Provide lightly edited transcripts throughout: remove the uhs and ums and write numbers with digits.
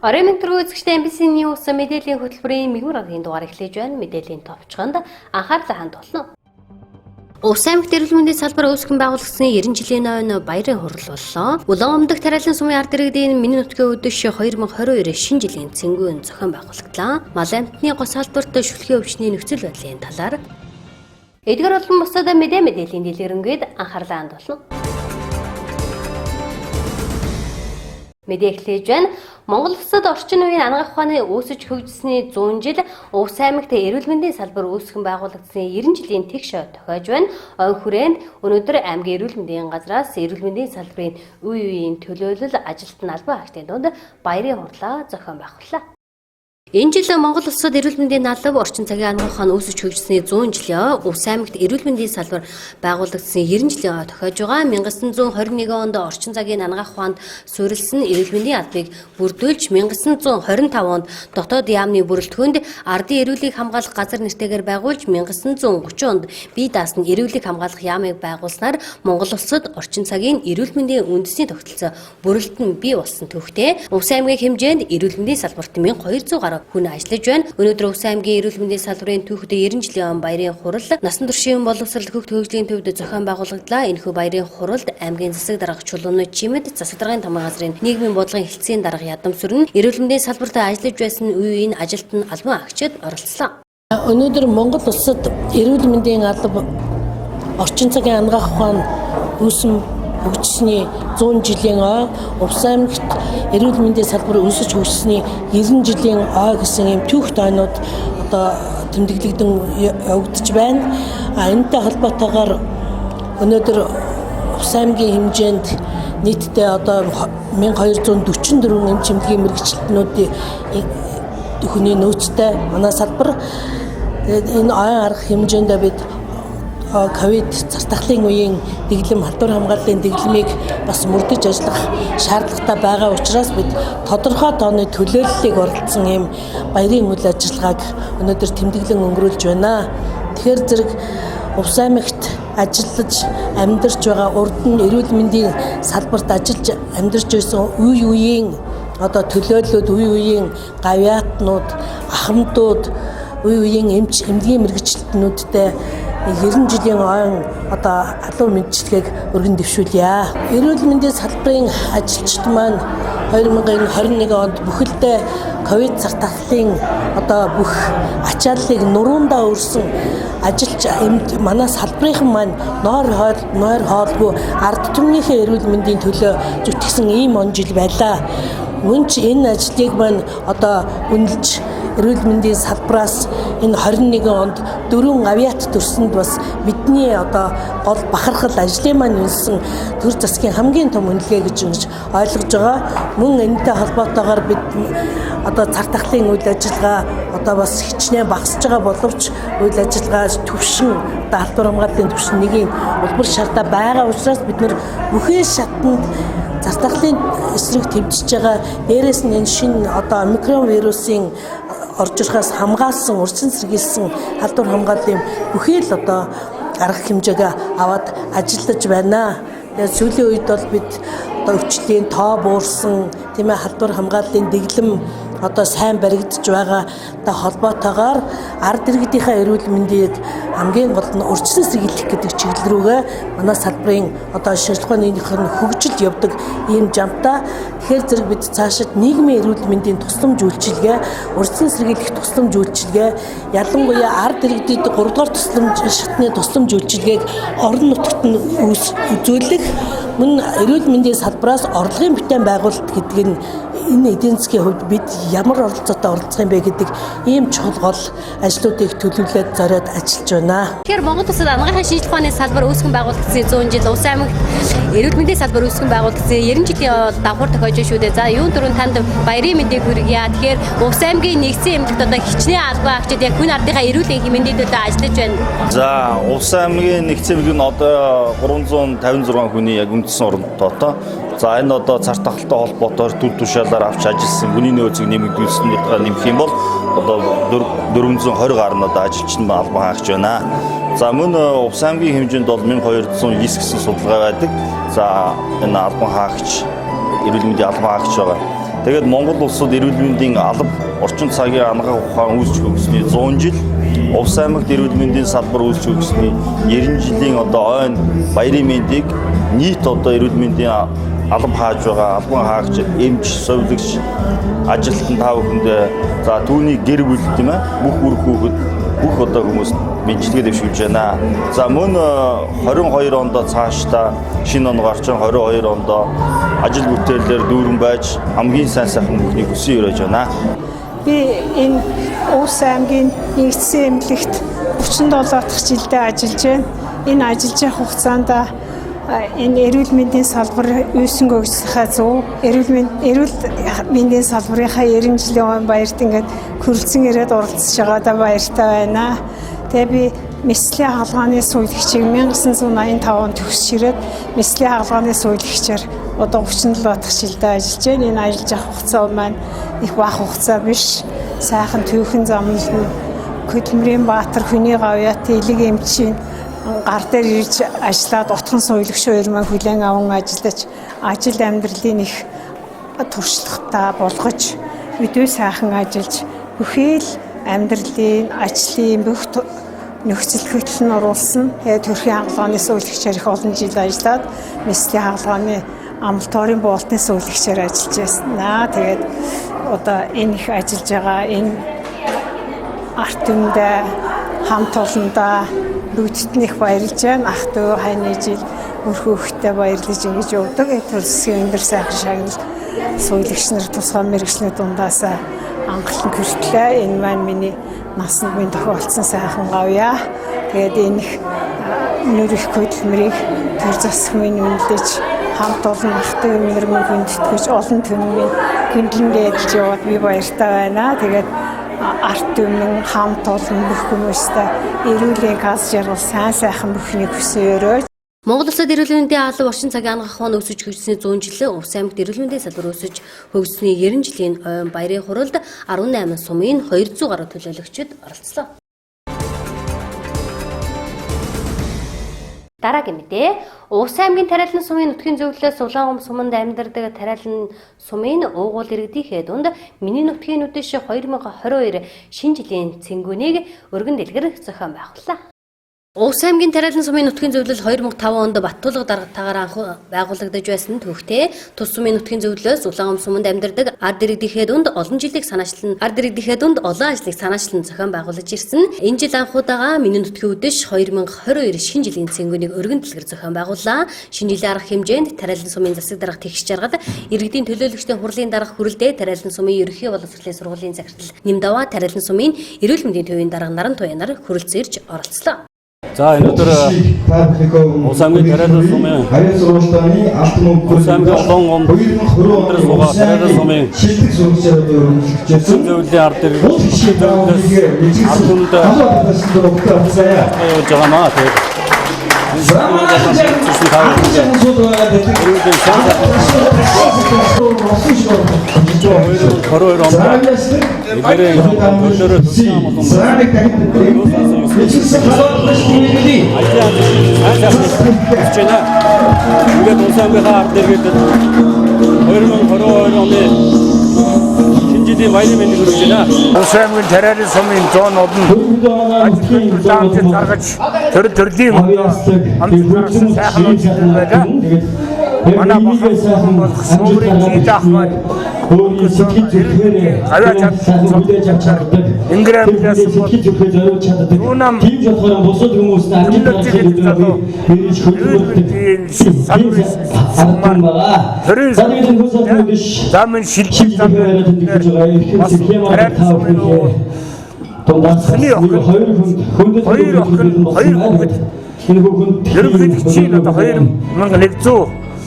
Орой мэдрэг үзэгчтэй MBC News мэдээллийн хөтөлбөрийн мэгмар аргын дугаар эхлэж байна. Мэдээллийн товчхонд анхаарлаа хандуулна. Увс аймагт эрүүл мэндийн салбар үүсгэн байгуулагдсан 90 жилийн ойн баярын хурал боллоо. Улаанбамдагт тариалан сумын ард иргэдийн миний нутгийн өдөш 2022 шинэ жилийн цэнгүүн зохион байгуулагдлаа. Мал амьтны гос салбарт шүлгийн өвчний нөхцөл байдлын талаар эдгээр олон бусад мэдээллийн дэлгэрэнгээд анхаарлаа хандуулна. Мэдээ эхлэж байна. Монгол улсад орчин үеийн анагаах ухааны үүсэж хөгжсөний 100 жил Увс аймагт эрүүл мэндийн салбар үүсгэн байгуулагдсан 90 жилийн тэгш тохиож байна. Ойн хүрээнд өнөөдөр аймгийн эрүүл мэндийн газраас эрүүл мэндийн салбарын үе үеийн төлөөлөл ажилт нь албан хаагчдын дунд баярын хурлаа зохион байгууллаа. Энэ жил Монгол улсад эрүүл мэндийн алба орчин цагийн анагаах ухааны үүсэж хөгжсөний 100 жилийн Увс аймагт эрүүл мэндийн салбар байгуулагдсан 90 жилийн тохиож байгаа. 1921 онд орчин цагийн анагаах ухаанд суурилсан эрүүл мэндийн албыг бүрдүүлж 1925 онд дотоод яамны бүрэлдэхүүнд ардын эрүүлгийг хамгаалах газар нэртэйгээр байгуулж 1930 онд бие даасан эрүүлгийг хамгаалах яамыг байгуулснаар Монгол улсад орчин цагийн эрүүл мэндийн үндэсний тогтолцоо бүрэлдэхүүн бий болсон төвхтэй Увс аймгийн хэмжээнд эрүүл мэндийн салбарт 1200 гаруй хүн ажиллаж байна. Өнөөдөр Увс аймгийн эрүүл мэндийн салбарын түүхэд 90 жилийн баярын хурал насан туршийн боловсрол хөгт хөгжлийн төвд зохион байгуулагдлаа. Энэхүү баярын хуралд аймгийн засаг дарга Чулууны Чимэд засаг даргын тамгын газрын нийгмийн бодлогын хэлтсийн дарга Ядам Сүрэн эрүүл мэндийн салбарт ажиллаж байсан үеийн ажилт нь албан хаагчид оролцлоо. Өнөөдөр Монгол улсад эрүүл мэндийн алба орчин цагийн анагаах ухаан үүсэн хөгжсөний 100 жилийн ой Увс аймагт эрүүл мэндийн салбар өсөж хөгжсөний 90 жилийн ой гэсэн ийм түүхт ойнууд одоо тэмдэглэгдэн явагдаж байна. Энэтэй холбоотойгоор өнөөдөр Увс аймгийн хэмжээнд нийтдээ одоо 1244 эм чимлэгийн мэргэжилтнүүдийн хүний нөөцтэй манай салбар энэ ойн арга хэмжээндээ бид ковид цартахлын үеийн дэглэм халдвар хамгааллын дэглэмийг бас мөрдөж ажиллах шаардлагатай байгаа учраас бид тодорхой тооны төлөөллийг оролцсон ийм баярын үйл ажиллагааг өнөөдөр тэмдэглэн өнгөрүүлж байна. Тэгэхээр зэрэг Увс аймагт ажиллаж амьдарч байгаа урд нь эрүүл мэндийн салбарт ажиллаж амьдарч байсан үе үеийн одоо төлөөллүүд, үе үеийн гавьяатнууд, ахмадууд, үе үеийн эмнэлгийн мэргэжилтнүүдтэй 90 жилийн ойн одоо албан мэдчилгээг өргөн дэвшүүлье. Эрүүл мэндийн салбарын ажилчид маань 2021 онд бүхэлдээ ковид цартахлын одоо бүх ачааллыг нуруундаа өрсөн ажилч манай салбарынхан маань нойр хоолгүй ард түмнийхээ эрүүл мэндийн төлөө зүтгэсэн ийм он жил байлаа. Мөн ч энэ ажлыг маань одоо үнэлж эрүүл мэндийн салбараас энэ 21 онд 4 авиат төрсөнд бас бидний одоо гол бахархал ажлын маань үнэлсэн төр засгийн хамгийн том үнэлгээ гэж ойлгож байгаа. Мөн энэтэй холбоотойгоор бид одоо цартахлын үйл ажиллагаа одоо бас хичнээн багасж байгаа боловч үйл ажиллагаа төвшин одоо халдвар хамгааллын төвшин нэгийн улбар шалтаа байгаа учраас бид нэр бүхэл шатнд цартахлын эсрэг төвчж байгаа. Дээрээс нь энэ шинэ одоо омикрон вирусын орж ирэхээс хамгаалсан, урьдчилан сэргийлсэн халдвар хамгааллын бүхий л одоо арга хэмжээгээ аваад ажиллаж байна. Тэгээд сүүлийн үед бол бид одоо өвчлөлийн тоо буурсан, тийм ээ халдвар хамгааллын дэглэм одоо сайн баригдаж байгаатай холбоотойгоор ард иргэдийнхээ эрүүл мэндийг хамгийн гол нь урьдчилан сэргийлэх гэдэг чиглэл рүүгээ манай салбарын одоо шинжилгээных нь хөгжилд явдаг ийм жамтаа. Тэгэхээр зэрэг бид цаашид нийгмийн эрүүл мэндийн тусламж үйлчилгээ, урьдчилан сэргийлэх тусламж үйлчилгээ, ялангуяа ард иргэдэд 3 дугаар шатны тусламж үйлчилгээг орон нутагт нь үзүүлэх, мөн эрүүл мэндийн салбараас орлогын бүтээн байгуулалт гэдэг нь энэ эдийн засгийн хувьд бид ямар оролцоотой оролцох юм бэ гэдэг ийм чухал гол ажлуудыг төлөвлөд зориод ажиллаж байна. Тэгэхээр Монгол улсад анагаахын шинжилгээ ухааны салбар үүсгэн байгуулагдсан 100 жил Увс аймагт эрүүл мэндийн салбар үүсгэн байгуулагдсан 90 жилийн давхар тохиож шүү дээ. За юун дөрөв танд баярын мэдээг хүргье. Тэгэхээр Увс аймгийн нэгдсэн эмнэлэгт одоо хичнээн албан хаагчид яг хүн ардынхаа эрүүл мэндийн төлөө ажиллаж байна. За Увс аймгийн нэгдсэн эмнэлэг нь одоо 356 хүний яг үндэсний орнотойтой. За энэ одоо цар тахалтай холбоотойгоор төр тушаалаар авч ажилласан хүний нөөцийг нэмэх юм бол одоо 420 гаруй одоо ажилчин албан хаагч байна. За мөн Увс аймгийн хэмжээнд бол 1209 гэсэн судалгаа байдаг. За энэ албан хаагч эрүүл мэндийн албан хаагч байгаа. Тэгээд Монгол улсад эрүүл мэндийн алба орчин цагийн анагаах ухаан үүсч өгсөний 100 жил, Увс аймагт эрүүл мэндийн салбар үүсч өгсөний 90 жилийн одоо ойн баярын мэндийг нийт одоо эрүүл мэндийн алба хааж байгаа албан хаагч, эмч, совилогч, ажилтан та бүхэндээ за түүний гэр бүл тийм ээ бүх үр хүүхэд бүх одоо хүмүүс мэдлэгээ дэвшүүлж байна. За мөн 22 онд цаашдаа шинэ он гарч 22 онд ажил бүтээлээр дүүрэн байж хамгийн сайн сайхан бүхнийг хүсэн өрөөж байна. Би энэ Увс аймгийн нэгдсэн эмнэлэгт 37 дахь жилдээ ажиллаж байна. Энэ ажиллаж явах хугацаанд энэ эрүүл мэндийн салбар үүсгэн өгсөхийн зөв эрүүл мэндийн салбарынхаа 90 жилийн өмнө баярт ингээд хүрэлцэн ирээд оролцож байгаадаа баяртай байна. Тэгээ би мэслийн хаалганы сүйтгэгчийг 1985 онд төгсөж ирээд мэслийн хаалганы сүйтгэгчээр одоо 37 дахь жилдээ ажиллаж байна. Энэ ажиллаж явах хугацаа маань их бага хугацаа биш. Сайхан түүхэн замнална. Хөдөлмөрийн баатар хүний гавьяат элэг эмчийн гар дээр ирж ажиллаад утхан сувилагч хоёр маань хүлээн аван ажиллаж ажил амьдралын их туршлагатай болгож мэдээ сайхан ажиллаж бүхий л амьдралын ажлын бүх нөхцөл хөдлөл нь оруулсан. Тэгээд төрхийн хаалганы сувилагчаар их олон жил ажиллаад мэслийн хаалганы амлалторын боолтын сувилагчаар ажиллаж байна. Тэгээд одоо энэ их ажиллаж байгаа энэ арт түмэндээ хамт олондоо бүгдд нь их баярлж байна. Ах トゥ хайны жил өр хүүхдээ баярлаж ингэж явдаг. Тэр засгийн өндөр сайхан шагнал сувилагч нар тусгай мэргэжлийн дундаас анхлан хүртлээ. Энэ маань миний насанд минь тохиолдсон сайхан гавьяа. Тэгээд энэ их нэр их хөдөлмөрийг тэр засаг минь үнэлж хамт олон ах トゥ мэрэгмийн хүндэтгэж олон түмний гүндлэнгээ эдэлж яваад би баяртай байна. Тэгээд арт түмэн хамт олон бүх хүмүүстэй эрүүлийн каз жаргал сайн сайхан бүхнийг хүсэн өрөөж Монгол улсад эрүүл мэндийн алба орчин цагийн анагаах ухаан өсөж хөгжсөний 100 жилийн Увс аймагт эрүүл мэндийн салбар өсөж хөгжсөний 90 жилийн ойн баярын хуралд 18 сумын 200 гаруй төлөөлөгчид оролцлоо. Дараагийн мэдээ Увс аймгийн Тариалан сумын нутгийн зөвлөлөөс Улаангом суманд амьдардаг Тариалан сумын уугуул иргэдийнхээ дунд миний нутгийн үдэш 2022 шинэ жилийн цэнгүүнийг өргөн дэлгэр зохион байгууллаа. Увс аймгийн Тариалан сумын нутгийн зөвлөл 2005 онд Баттуулга даргатаагаар анх байгуулагдаж байсан төвхтэй тус сумын нутгийн зөвлөлөөс Улаангом суманд амьдардаг ард иргэдийнхээ дунд олон жилийг санаачлан олон ажлыг санаачлан зохион байгуулж ирсэн. Энэ жил анхудаага миний нутгийн үдэш 2022 шинэ жилийн цэнгүүнийг өргөн дэлгэр зохион байгууллаа. Шинэ жилийн арга хэмжээнд Тариалан сумын засаг дарга тэгш жаргал иргэдийн төлөөлөгчдийн хурлын дарга хүрэлдээ Тариалан сумын ерөнхий боловсролын сургуулийн захирал Нэмдава Тариалан сумын эрүүл мэндийн төвийн дарга Наран Туянаар хүрэлцэн ирж оролцлоо. За өнөөдөр Увс аймгийн Тариалан сумын Харин сургалтын алт мөнгө Увс аймгийн олон өндөр суугаа Тариалан сумын шилдэг сургалтын өргөжлөсөн зөвлөлийн ард иргэдээс ард түмэнд явж байгаамаа. Увс аймгийн Тариалан сумын 100 олон ажил хөдөлгөөнд гаргаж төрлийн амжилттай сайхан үйлчлэл байгаа. Манай бахад сумрын жил ахмад Ингрэбляс Унам тийм болохоор бусад хүмүүст амжилттай замын шилжих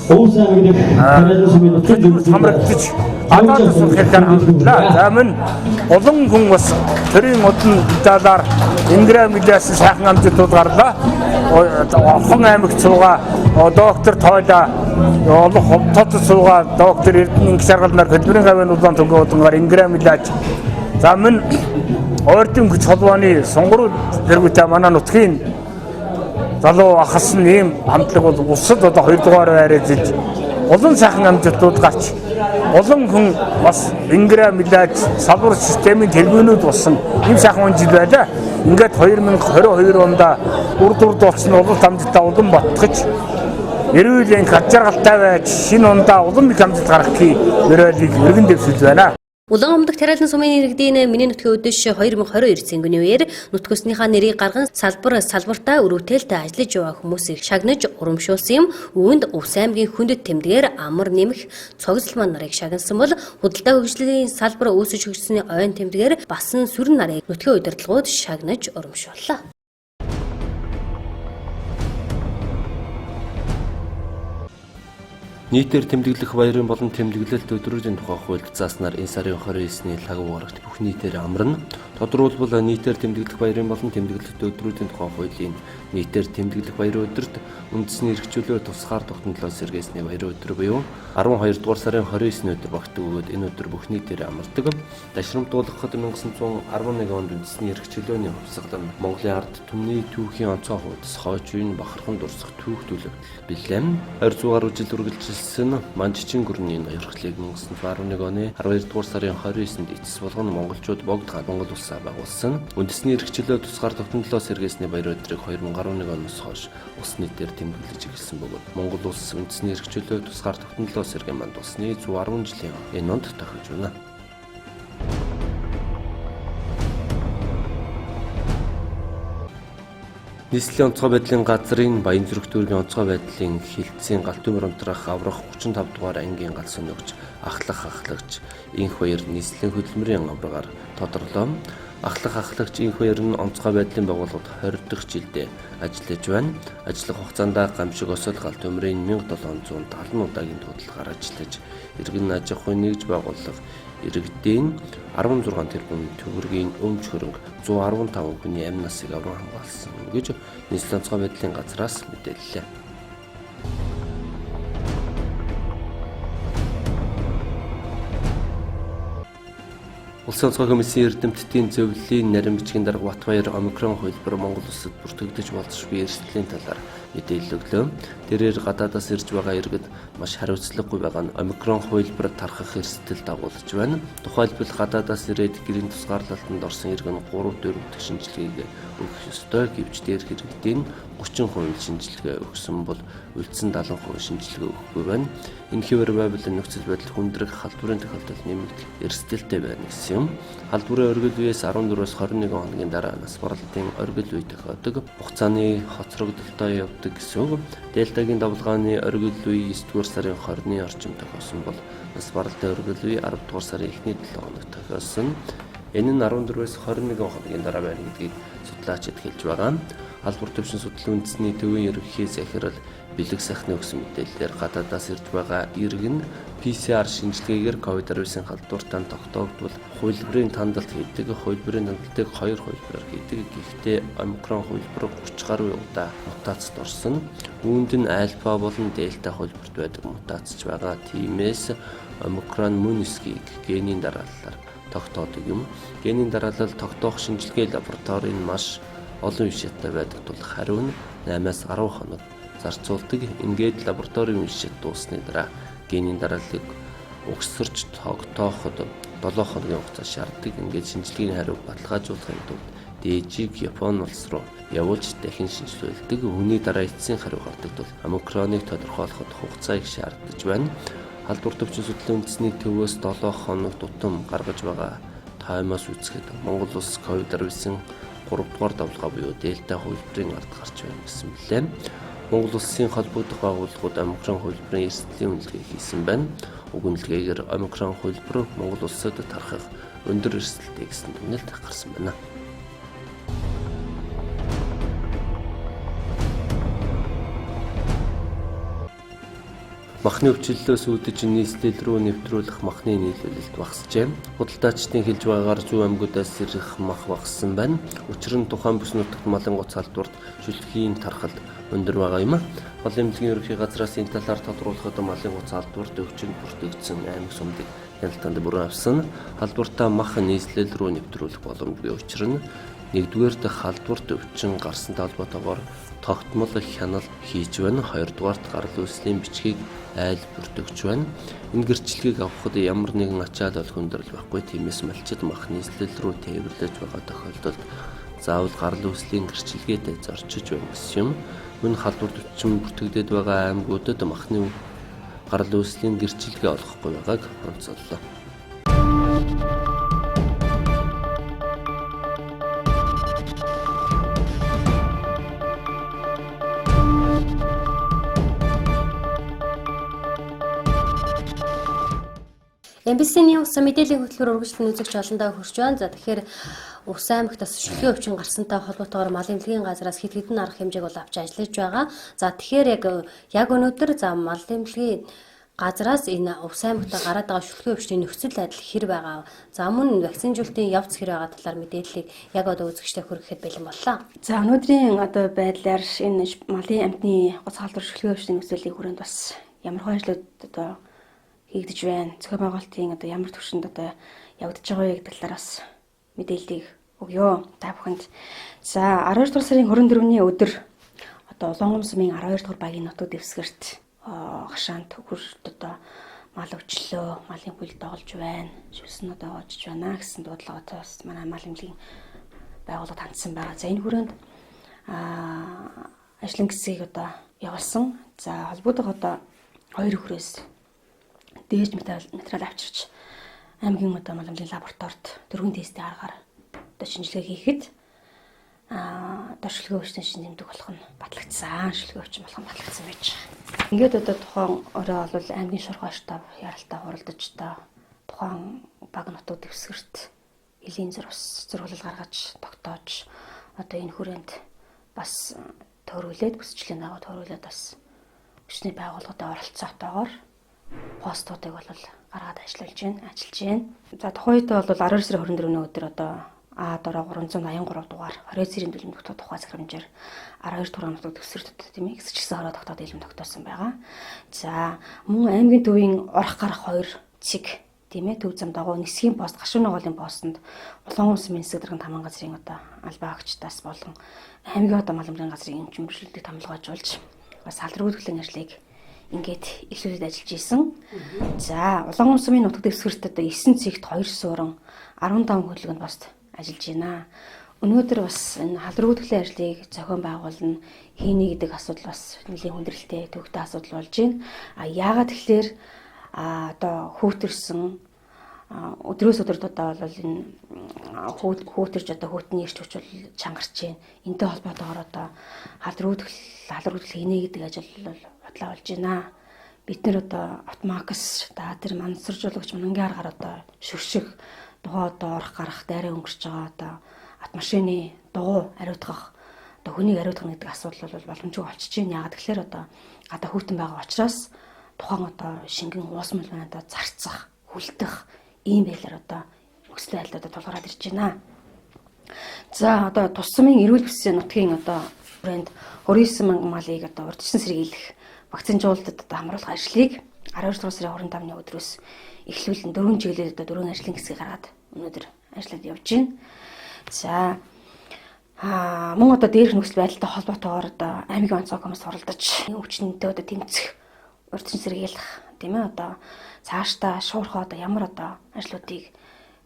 Увс аймгийн Тариалан сумын нутгийн хамрагдаж адаас хэлээр хандлаа. За мөн олон хүн бас төрийн удын талаар Ингрэбляс сайхан амжилтууд гарлаа. Олон аймагт суугаа доктор Тойло олон ховтод суугаа доктор Эрдэнэ Инхшаргал нар хөдөлмөрийн гавьяаны улаан түнгийн удангаар Ингрэбляс. За мөн ойртын хүч холбооны сонгорууд хэрэгүйтэй манай нутгийн залуу ахс нэм хамтлаг бол улсад одоо 2 дугаар байраа зилж олон сайхан амжилтууд гарч олон хүн бас ингрэ мэдээж салбар системийн төлөвлөгөөнүүд болсон ийм сайхан жил байлаа. Ингээд 2022 онд урд болсон улс амжилтаа улам ботгож эрүүлийн хажиргалтай байж шинэ ондоо улам их амжилт гаргахыг мөрөөлийг өргөн дэвшүүлж байна. Улаанбамдах тариалан сумын иргэдийн миний нутгийн өдөш 2022 цэнгүний үеэр нутгийнхаа нэрийг гарган салбартаа өрөвдөлтөд ажиллаж байгаа хүмүүсийг шагнаж урамшуулсан юм. Үүнд Увс аймгийн хүндэт тэмдгээр амар нэмэх цогцлман нарыг шагнасан бол худалдаа хөгжлийн салбар үүсэж хөгжсөний ойн тэмдгээр басан сүрэн нарыг нутгийн удирдлагууд шагнаж урамшууллаа. Нийтээр тэмдэглэх баярын болон тэмдэглэлт өдрүүдийн тухай хуульд зааснаар энэ сарын 29-ний лагуу гарагт бүх нийтээр амарна. Тодорхойлбол нийтээр тэмдэглэх баярын болон тэмдэглэлт өдрүүдийн тухай хуулийн нийтээр тэмдэглэх баярын өдөрт үндэсний эрхчлөлөөр тусгаар тогтнолоо сэргээсний баярын өдөр буюу 12 дугаар сарын 29-ний өдөр багтдаг бөгөөд энэ өдөр бүх нийтээр амардаг. Дашрамтуулахад 1911 онд үндэсний эрхчлөөний хувьсгалан Монголын ард түмний түүхийн онцгой хуудас хойч үеийн бахархан дурсах түүх төлөвлөлт билээ. 200 гаруй жил үргэлжилсэн Манжчин гүрний ноёрхлыг 1911 оны 12 дугаар сарын 29-нд эцэс болгон монголчууд богд Монгол улсаа байгуулсан. Үндэсний эрхчлөө тусгаар тогтнолоо сэргээсний баяр өдрийг 2011 оноос хойш улс нийтээр тэмдэглэж эхэлсэн бөгөөд Монгол улс үндэсний эрхчлөө тусгаар тогтнолоо сэргээн манд усны 110 жилийн энэ онд тохиож байна. Нийслэлийн онцгой байдлын газрын Баян зүрх дүүргийн онцгой байдлын хилцээний галтүмөр унтрах аврах 35 дугаар ангийн гал сонёгч ахлагч инх баяр нийслэлийн хөдөлмөрийн аврагаар тодорлоо. Ахлагч инх баяр нь онцгой байдлын байгууллагад 20 дахь жилдээ ажиллаж байна. Ажиллах хугацаанд гамшиг осол галтүмрийн 1770 удаагийн судалгаар ажиллаж иргэн аж ахуйн нэгж байгууллага иргэдийн 16 тэрбум төгрөгийн өмч хөрөнгө 115 хүний амь насыг авран хамгаалсан гэж нийслэлийн онцгой байдлын газраас мэдээллээ. Улсын онцгой комиссийн эрдэмтдийн зөвлөлийн нарийн бичгийн дарга Батбаяр омикрон хувилбар Монгол улсад бүртгэгдэж болзошгүй эрсдлийн талаар мэдээлэл өглөө. Тэрээр гадаадаас ирж байгаа иргэд маш хариуцлагагүй байгаа нь омикрон хувилбар тархах эрсдэл дагуулж байна. Тухайлбал гадаадаас ирээд гэрийн тусгаарлалтанд орсон иргэн 3-4 дахь шинжилгээг өгөх ёстой гэвч дээрх иргэдийн 30% шинжилгээ өгсөн бол үлдсэн 70% шинжилгээ өгөхгүй байна. Энэ хэвээр байвал нөхцөл байдал хүндрэх халдварын тохиолдол нэмэгдэх эрсдэлтэй байна гэсэн юм. Халдварын оргил үеэс 14-өөс 21 хоногийн дараа нас баралтын оргил үе тохиодог. Хугацааны хоцрогдолтой явдаг гэсэн үг. Дельтагийн давлгааны оргил үе 9-р сарын 20-ны орчим тохиосон бол нас баралтын оргил үе 10-р сарын эхний 7 хоног тохиосон. Энэ нь 14-өөс 21 хоногийн дараа байна гэдгийг судлаачид хэлж байгаа. Халдвар төвшин судлалын үндэсний төвийн ерөнхий захирал бэлэг сайхны өгсөн мэдээлэлээр гадаадаас ирж байгаа иргэн PCR шинжилгээгээр COVID-19 халдвартаа тогтоогдвол хувилбарын тандалт хийдэг. Хувилбарын тандалтыг 2 хувилбараар хийдэг. Гэхдээ омикрон хувилбар 30 гаруй удаа мутацид орсон. Үүнд нь альфа болон дельта хувилбарт байдаг мутацж байгаа. Тиймээс омикрон мөн эсхийг генийн дарааллаар тогтоодог юм. Генийн дараалал тогтоох шинжилгээ лабораторийн маш олон үе шаттай байдаг тул хариу нь 8-аас 10 хоног зарцуулдаг. Ингээд лабораторийн үе шат дуусны дараа генийн дарааллыг өгсөрч тогтооход 7 хоногийн хугацаа шаарддаг. Ингээд шинжилгээний хариу баталгаажуулахын тулд Дээжиг Япони улс руу явуулж дахин шинжилүүлдэг. Үүний дараа эцсийн хариу гардаг тул омикроныг тодорхойлоход хугацаа их шаардаж байна. Халдвар төвчин судлалын үндэсний төвөөс 7 хоног тутам гаргаж байгаа таймаас үзэхэд Монгол улс COVID-19 3 дугаар давлгаа буюу дельта хувилбарын ард гарч байна гэсэн мэлээ. Монгол улсын холбогдох байгууллагууд омикрон хувилбарын эрсдлийн үнэлгээ хийсэн байна. Уг үнэлгээгээр омикрон хувилбар Монгол улсад тархах өндөр эрсдэлтэй гэсэн дүгнэлт гарсан байна. Махны өвчлөлөөс үүдэж нийслэл рүү нэвтрүүлэх махны нийлүүлэлт багасжээ. Худалдаачдын хэлж байгаагаар зүүн аймагуудаас ирэх мах багассан байна. Учир нь тухайн бүс нутагт малын гоц халдварт шүлтгийн тархалт өндөр байгаа юм. Голын эмнэлгийн ерөнхий газраас энэ талаар тодруулахад малын гоц халдварт өвчин бүртгэгдсэн аймаг сумдыг хяналтанд бүрэн авсан. Халдвартаа мах нийслэл рүү нэвтрүүлэх боломжгүй учир нь Нэгдүгээр дахь халдварт өвчин гарсантай холбоотойгоор тогтмол хянал хийж байна. Хоёрдугаарт гарал үүслийн бичгийг айлбартагч байна. Энэ гэрчлэгийг авахд ямар нэгэн ачаал олох хүндрэл байхгүй. Тиймээс малчид мах нийслэл рүү тээвэрлэж байгаа тохиолдолд заавал гарал үүслийн гэрчлэгээд зорчиж байна гэсэн юм. Мөн халдварт өвчин бүртгэгдээд байгаа аймагуудад махны гарал үүслийн гэрчлэгээ олохгүй байгааг онцоллоо. MBC-ний ус мэдээллийн хөтөлбөр үргэлжлэн үзэгч олондоо хүрч байна. За тэгэхээр Ус аймагт бас шүлгийн өвчин гарсантай холбоотойгоор мал эмнэлгийн газраас хэд хэдэн арга хэмжээг бол авч ажиллаж байгаа. За тэгэхээр яг өнөөдөр за мал эмнэлгийн газраас энэ Ус аймагт гараад байгаа шүлгийн өвчний нөхцөл байдал хэр байгаа. За мөн вакцинжуулалтын явц хэр байгаа талаар мэдээллийг яг одоо үзэгчтэй хүргэхэд бэлэн боллоо. За өнөөдрийн одоо байдлаар энэ малын амьтны гоц халдвар шүлгийн өвчний нөхцөлийн хүрээнд бас ямар ажлууд одоо хийгдэж байна. Зохион байгуулалтын одоо ямар төвшөнд одоо явагдаж байгаа вэ гэдэг талаар бас мэдээллийг өгье та бүхэнд. За 12 дугаар сарын 24-ний өдөр одоо Улаангум сумын 12 дугаар багийн нутаг дэвсгэрт хашаанд төгөрт одоо мал өвчлөө, малын бүл доолж байна. Шүлсэн одоо оожж байна гэсэн дуудлагатаас манай мал эмнэлгийн байгууллага хандсан байгаа. За энэ хүрээнд ажлын хэсгийг одоо явуулсан. За холбоотойгоо одоо 2 хүрээс дээж материал авчирч аймгийн одоо мал эмнэлгийн лабораторид 4 тестийн аргаар одоо шинжилгээ хийхэд одоо шүлгийн өвчин нэмдэг болох нь батлагдсан. Шүлгийн өвчин болох нь батлагдсан байж байгаа. Ингээд одоо тухайн орой бол аймгийн шуурхай штаб яралтай хуралдаж одоо тухайн баг нутаг дэвсгэрт элийн зурвалал гаргаж тогтоож одоо энэ хүрээнд бас төөрүүлээд бүсчлэлийн дагуу төөрүүлээд бас өчний байгууллагад оролцоотойгоор постуудыг бол гаргаад ажиллаж байна. За тухайн үед бол 12 сарын 24-ний өдөр одоо А-дороо 383 дугаар 20 сарын төлөмдөх тухай захирамжаар 12 дугаар нутаг дэвсгэрт тийм ээ хэсэгчсэн хороо тогтоод илэм тогтоосон байгаа. За мөн аймгийн төвийн орох гарах 2 цэг тийм ээ төв зам дагуу нисхийн пост гашууны голын постод Улаангум сумын нисэх даргын таман газрын одоо албаа агчдаас болон аймгийн одоо мал эмнэлгийн газрын эмчимжлэлтийг томилгоожуулж бас салдруудглийн ажлыг ингээд эхлүүлээд ажиллаж исэн. За Улаангум сумын нутаг дэвсгэрт одоо 9 цэгт 2 суурин 15 хөдөлгөөнд пост ажиллаж байна. Өнөөдөр бас энэ халдруудглийн ажлыг зохион байгуулна хийнэ гэдэг асуудал бас нэлийн хүндрэлтэй төвөгтэй асуудал болж байна. Яагаад тэгэхээр одоо хүүтэрсэн өдрөөс өдөрт одоо бол энэ хүүтэрч одоо хүүтний ирч хүч бол чангарч байна. Энтэй холбоотойгоор одоо халдруудгал хийнэ гэдэг ажил бол батлаа болж байна. Бид нэр одоо автомакс тэр мансаржуулагч манангийн аргаар одоо шүршиг тухай одоо орох гарах дайраа өнгөрч байгаа одоо автомашины дугуй ариутгах одоо хүнийг ариутгах гэдэг асуудал бол боломжгүй болчихж байна. Яагаад тэгэхээр одоо гадаа хүүтэн байгаа учраас тухайн одоо шингэн уус мөл манайда зарцах, хүлдэх ийм байдлаар одоо нөхцөл байдлуудад тулгараад ирж байна. За одоо тус сумын эрүүл мэндийн нутгийн одоо брэнд 29 мянган малыг одоо урьдчилан сэргийлэх вакцинжуулалтад одоо хамруулах ажлыг 12 дугаар сарын 25-ны өдрөөс эхлүүлэн 4 чиглэлд одоо 4 ажлын хэсгийг гаргаад өнөөдөр ажиллаад явж байна. За мөн одоо дээрх нөхцөл байдалтай холбоотойгоор одоо аймгийн онцгой комисс оролдож өвчнөдөө одоо тэмцэх урьдчилан сэргийлэх тийм ээ одоо цаашдаа шуурхай одоо ямар одоо ажлуудыг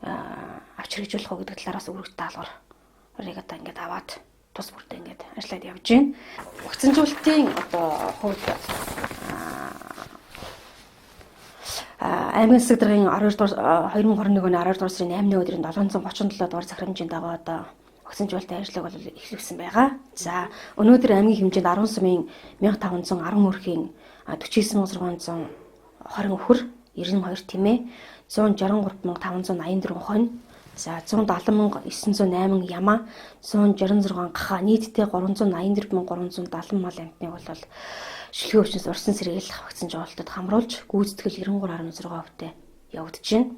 авч хэрэгжүүлэх вэ гэдэг талаараас өргөж даалгаврыг одоо ингээд аваад тус бүртээ ингээд ажиллаад явж байна. Вакцинжуулалтын одоо хувьд аймгийн засаг даргын 2021 оны 12 дугаар сарын 8-ны өдрийн 737 дугаар захирамжийн дагуу одоо вакцинжуулалтын ажлыг бол эхлүүлсэн байгаа. За өнөөдөр аймгийн хэмжээнд 10 сумын 1510 мөрхийн 49620 өхөр 92 тэмээ 163584 хонь за 170908 яма 166 гахаа нийтдээ 384370 мал амьтныг бол шүлгийн өвчнөөс урьдчилан сэргийлэх вакцинжуулалтад хамруулж гүйцэтгэл 93.6%-тэй явагдаж байна.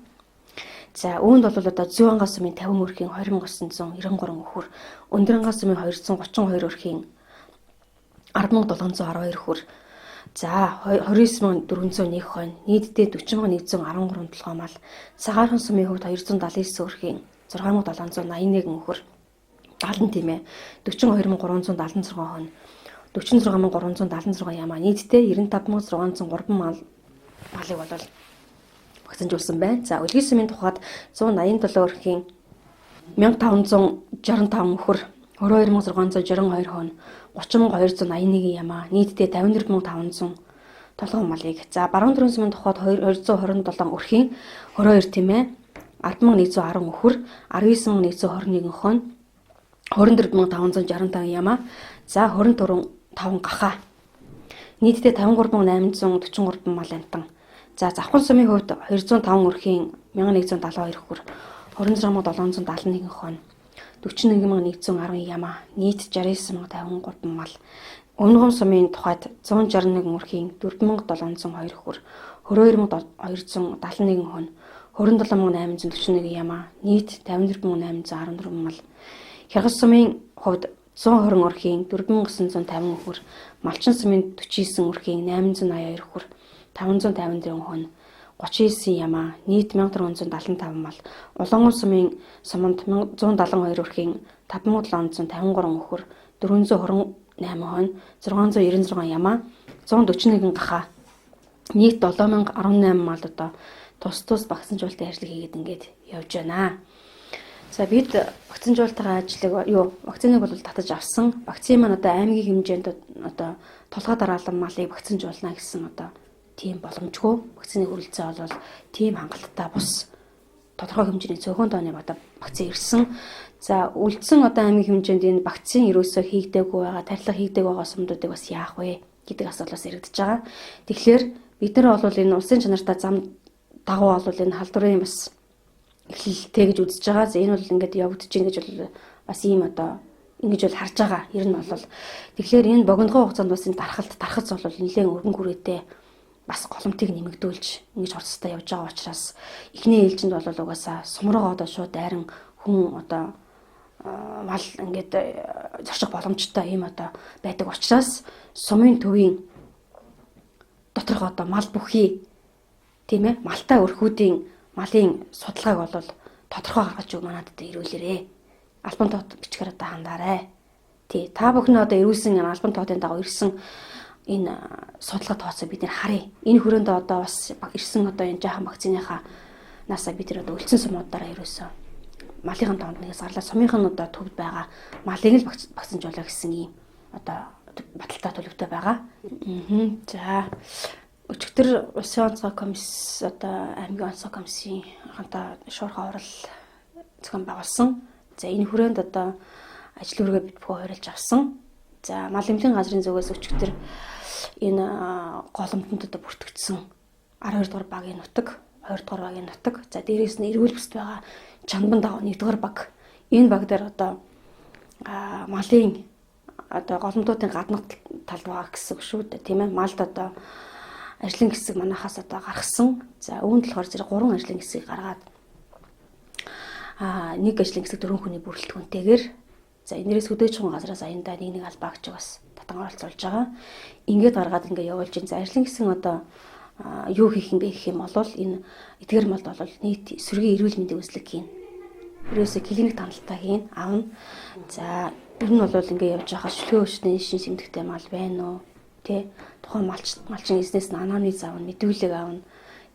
За үүнд бол одоо Зүүн Ганга сумын 50 мөрхийн 20993 өхөр, Өндөр Ганга сумын 232 өрхийн 10712 өхөр, за 29401 хонь, нийтдээ 40113 толгой мал, Цагаархан сумын хувьд 279 өрхийн 6781 өхөр, 70 тийм ээ. 42376 хон. 46376 ямаа нийтдээ 95603 малыг бол багцанжуулсан байна. За үлгий сумын тухайд 187 өрхийн 1565 мөхөр 22662 хон 30281 ямаа нийтдээ 54500 толгой малыг. За баруун дөрөн сумын тухайд 227 өрхийн 22 тийм ээ 10110 мөхөр 19121 хон 24565 ямаа. За 24 5 гахаа. Нийтдээ 53843 мал амтан. За завхан сумын хувьд 205 өрхийн 1172 хөр 26771 хон 41110 ямаа нийт 69053 мал. Өмнөгөн сумын тухайд 161 өрхийн 4702 хөр 22271 хон 27841 ямаа нийт 54814 мал. Хягас сумын хувьд 120 өрхийн 4950 хөр, малчин сумын 49 өрхийн 882 хөр, 554 хон, 39 ямаа, нийт 1475 мал. Улаангуй сумын суманд 172 өрхийн 5753 хөр, 428 хон, 696 ямаа, 141 гахаа. Нийт 7018 мал одоо тус багцанжуулалтын ажил хийгээд ингээд явж байна. За бид багцанжуулалтын ажлыг вакциныг бол татаж авсан. Вакцины маань одоо аймгийн хэмжээнд одоо толгой дараалан малыг вакцинжуулна гэсэн одоо тийм боломжгүй. Вакцины хүрэлцээ бол тийм хангалттай бус тодорхой хэмжээний цөөхөн тооны одоо вакцин ирсэн. За үлдсэн одоо аймгийн хэмжээнд энэ вакцин ерөөсөө хийгдээгүй байгаа, тархилга хийгдээгүй байгаа сумдуудыг бас яах вэ гэдэг асуулаас ирэгдэж байгаа. Тэгэхээр бид нар бол энэ улсын чанартай зам дагуу бол энэ халдварын бас эхлэлтэй гэж үзэж байгаа. За энэ бол ингээд явагдаж гин гэж бол бас ийм одоо ингэж бол харж байгаа. Ер нь бол тэгэхээр энэ богиногоо хугацаанд бас энэ дарахц бол нэлээд өргөн хүрээтэй бас голомтыг нэмэгдүүлж ингэж хорцтой явж байгаа учраас эхний ээлжинд бол угаасаа сумраа одоо шууд дайран хүн одоо мал ингээд зорчих боломжтой ийм одоо байдаг учраас сумын төвийн доторх одоо мал бүхий тийм ээ малтай өрхүүдийн малын судалгааг бол тодорхой гаргаж өг манадад ирүүлээрэ. Албан тоод бичгээр одоо хандаарай. Тий, та бүхэн одоо ирүүлсэн албан тоодын дагуу ирсэн энэ судалгаа тооцоо бид нэр харъя. Энэ хүрээнд одоо бас ирсэн одоо энэ жаахан вакциныхаа насаа бид нар одоо үлдсэн сумуудаараа ерөөсөө малын тоонд нэгээс гарлаа сумынх нь одоо төвд байгаа малыг л вакцинжуулах гэсэн ийм одоо баталтай төлөвтэй байгаа. За өчигдөр улсын онцгой комисс одоо аймгийн онцгой комиссийн хамтаа шуурхай хурал зохион байгуулсан. За энэ хүрээнд одоо ажил үргээ бид бүхэн хуурилж авсан. За мал эмнэлгийн газрын зүгээс өчигдөр энэ голомтонд одоо бүртгэгдсэн 12 дугаар багийн нутаг, 20 дугаар багийн нутаг. За дээрээс нь эрүүл бүсд байгаа Чанбан дагуу 1 дугаар баг. Энэ баг дээр одоо малын одоо голомтуудын гаднах талд байгаа гэсэн шүү дээ, тийм ээ. Малд одоо ажлын хэсэг манахаас одоо гаргасан. За үүнд болохоор зэрэг 3 ажлын хэсгийг гаргаад нэг ажлын хэсэг 4 хүний бүрэлдэхүүнтэйгээр за энэс хөдөөж хүн газраас аяндаа нэг албаа гэж бас татан оролцуулж байгаа. Ингээд гаргаад ингээд явуулж ин за ажлын хэсэг одоо юу хийх юм бэ гэх юм бол энэ эдгээр малд бол нийт эсвэргийн эрүүл мэндийн үзлэг хийн. Ерөөсө клиник таналтаа хийн аавна. За ер нь бол ингээд явж байгаа шүлхээ өчнөө шин сэмдэгтэй мал байна уу? Тэ тухайн малчин эзнээс нь анааны зав нь мэдүүлэг аавна.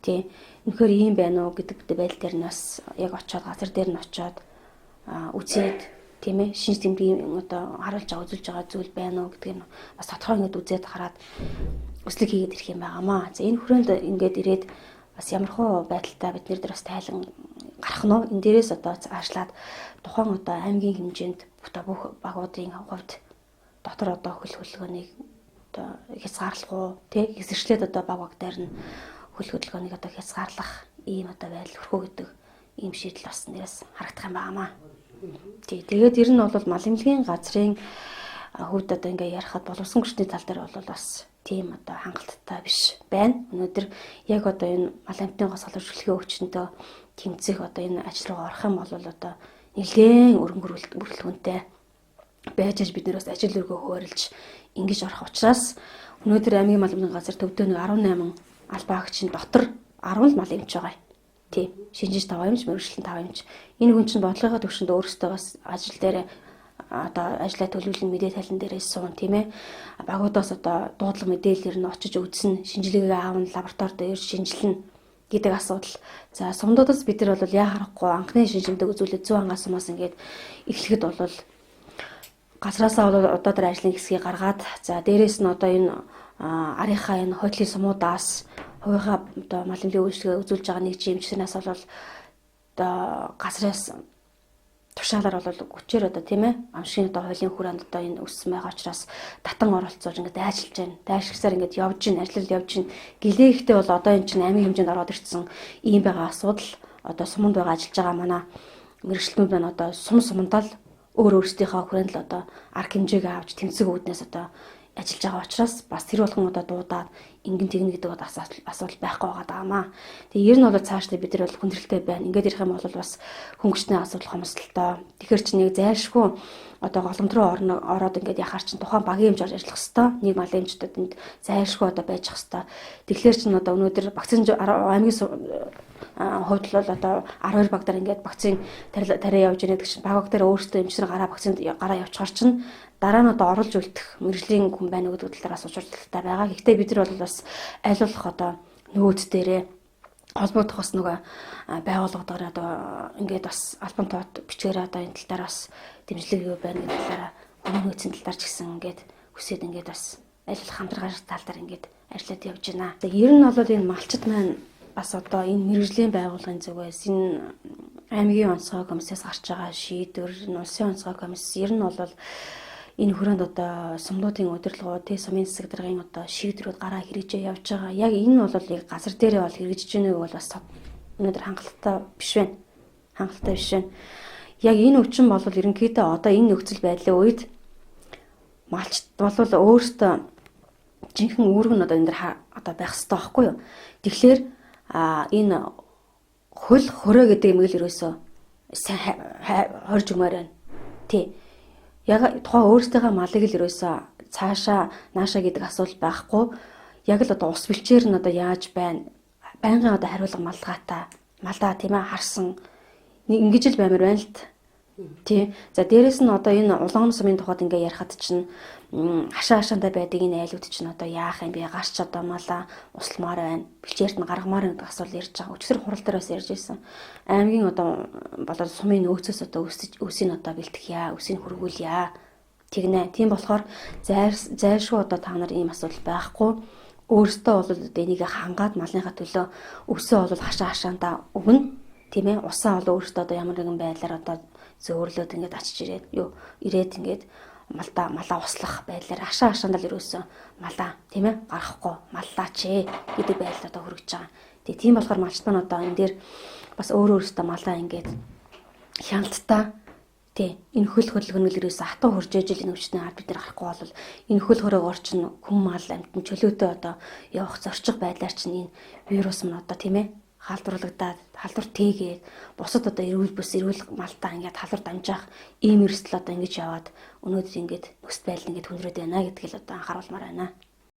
Тэ үнэхээр ийм байна уу гэдэг байдал дээр нь бас яг очиод газар дээр нь очиод үзээд тийм ээ шин сэмдгийн одоо харуулж байгаа үзүүлж байгаа зүйл байна уу гэдгийг бас тодорхой ингээд үзээд хараад өслөг хийгээд ирэх юм байгаамаа. За энэ хүрээнд ингээд ирээд бас ямархуу байдалтай бид нэр дээр бас тайлан гарах нь энэ дээрээс одоо аашлаад тухайн одоо аймгийн хэмжээнд бүх багуудын хувьд дотор одоо хөлгөөнийг одоо хязгаарлах уу тий хэсэгчлээд одоо баг дээр нь хөлгөөнийг одоо хязгаарлах ийм одоо байдал өрхөө гэдэг ийм шийдэл бас нэрээс харагдах юм байгаамаа. Тэгээд ер нь бол мал эмнэлгийн газрын хувьд одоо ингээ ярихад боловсон гүрчний тал дээр бол бас тийм одоо хангалттай биш байна. Өнөөдөр яг одоо энэ мал амтны госгол шүлхээ өвчнөдөө тэмцэх одоо энэ ажил руу орох юм бол одоо нэлээд өргөн бүрэлдэхүүнтэй байж бид нэрээс ажил өргөө хөөрлж ингэж орох учраас өнөөдөр аймгийн мал амтны газар төвдөө 18 албаагчийн дотор 10 мал эмч байгаа. Тийм. Шинжиж 5 эмч, мөрөглөлтөнд 5 эмч. Энэ хүн чинь бодлогын төвшөнд өөрөөсөө бас ажил дээр одоо ажиллаа төлөвлөн мэдээ тайлан дээрээс суун тийм ээ. Багуудаас одоо дуудлага мэдээлэл нь очиж үзнэ, шинжилгээгээ аавн лабораторид ирж шинжилнэ гэдэг асуудал. За сумдуудаас бид нар бол яа харахгүй анхны шинжилгээ үзүүлээд 100 ангаас сумаас ингээд эхлэхэд бол газраасаа бол удаадар ажлын хэсгийг гаргаад за дээрээс нь одоо энэ арийнхаа энэ хойтлын сумуудаас хувийнхаа одоо мал эмнэлгийн үйлчлэгээ үзүүлж байгаа нэг жимчнээс бол одоо газраас тушаалаар бол хүчээр одоо тийм ээ амшигын одоо хуулийн хүрээнд одоо энэ өссөн байгаа учраас татан оролцуулж ингээд ажиллаж байна. Дайшгсаар ингээд явж гин ажиллал явж гин. Гэлээхтэй бол одоо энэ чинь аймгийн хэмжээнд ороод ирсэн ийм байгаа асуудал одоо суманд байгаа ажиллаж байгаа манай мэрэгчлэнүүд байна одоо сумдал өөр өөрсдийнхөө хүрээнд л одоо арга хэмжээгээ авч тэмцэг үүднээс одоо ажиллаж байгаа учраас бас тэр болгон одоо дуудаад ингэн тэгнэ гэдэг бол асуудал байхгүй байгаа даамаа. Тэгээ ер нь бол цаашдаа бид нар бол хүндрэлтэй байна. Ингээд ирэх юм бол бас хөнгөчний асуудал хомсдолтой. Тэгэхээр чи нэг зайлшгүй одоо голомт руу ороод ингээд яхаар чин тухайн багийн хэмжээр ажиллах хэвээр нэг малын хэмжээтэд энд зайлшгүй одоо байж хэвээр. Тэгэхээр чин одоо өнөөдөр вакцин аймгийн хувьд бол одоо 12 баг дээр ингээд вакцин тариа явж байгаа гэдэг чинь баг дээр өөрсдөө эмчнэр гараа явуулчихар чинь дараа нь одоо оруулж үлдэх мэрэгжлийн хүн байна гэдэг талаараас учирдaltaй байгаа. Гэхдээ бид нар бол бас аль болох одоо нөөц дээрээ холбогдох бас нөгөө байгууллагуудаар одоо ингээд бас албан тоод бичгээр одоо энэ тал дээр бас дэмжлэг юу байна гэдэг талаараа өмнө нөөцийн тал дээр ч гэсэн ингээд хүсээд ингээд бас аль болох хамтрагч тал дээр ингээд ажиллаад явж байна. Тэгээ ер нь бол энэ малчид маань бас одоо энэ мэрэгжлийн байгууллагын зүгээс энэ аймгийн онцгой комиссээс гарч байгаа шийдвэр, улсын онцгой комисс ер нь бол энэ хүрээнд одоо сумдуудын удирдлагууд сумын засаг даргын одоо шийдвэрүүд гараа хэрэгжиж явж байгаа. Яг энэ нь бол яг газар дээрээ бол хэрэгжиж байгааг бол бас өнөөдөр хангалттай биш байна. Хангалттай биш байна. Яг энэ өвчин бол ерөнхийдөө одоо энэ нөхцөл байдлын үед малчд бол өөртөө жинхэнэ үүрэг нь одоо энэ дэр одоо байх хэрэгтэй байхгүй юу? Тэгэхээр энэ хөл хөрөө гэдэг юм л ерөөсөө сайн хорж өгмөр байна. Тий. Яг тухайн өөрсдийнхөө малыг л ерөөсөө цаашаа наашаа гэдэг асуудал байхгүй. Яг л одоо ус бэлчээр нь одоо яаж байна? Байнгын одоо хариулга малдаа тийм ээ харсан. Ингэж л баймар байна л тий. За дээрэс нь одоо энэ улаан сумын тухайд ингээ ярихад чинь хашаашаандаа байдаг энэ айлууд чинь одоо яах юм бэ? Гарч одоо малаа усламаар байна. Бэлчээрт нь гаргамаар гэдэг асуудал ярьж байгаа. Өчигдөр хурал дээр бас ярьж ирсэн. Аймгийн одоо болоод сумын нөөцөөс одоо үсийг одоо бэлтгэе, үсийг хөргүүлье. Тэгнэ. Тийм болохоор зайлшгүй одоо та нар ийм асуудал байхгүй. Өөрөөсөө бол энийг хангаад малынхаа төлөө өсөө бол хашаашаандаа өгнө. Тийм ээ. Усаа бол өөрөөсөө одоо ямар нэгэн байдлаар одоо зөөрлөөд ингээд очиж ирээд ингээд малаа услах байдлаар хашаашаандаа л ерөөсөө малаа тийм ээ гарахгүй маллаач гэдэг байдал одоо хүрэж байгаа. Тэгээ тийм болохоор малчт маань одоо энэ дээр бас өөрөөсөө малаа ингээд хяналттай тий энэ хөл хөдөлгөөнөл ерөөсөө хатуу хурж ижил энэ өвчтний ард бид нар гарахгүй бол энэ хөл хөрөг орчин хүм мал амтны чөлөөтэй одоо явах зорчих байдлаар чинь энэ вирус нь одоо тийм ээ халдварлагдаад халдвар тээгээд бусад одоо эрүүл малтаа ингээд халдвар дамжаах ийм эрсдэл одоо ингэж яваад өнөөдөр ингээд өсөлт байдал ингээд хүндрээд байна гэдгийг л одоо анхааруулмаар байна.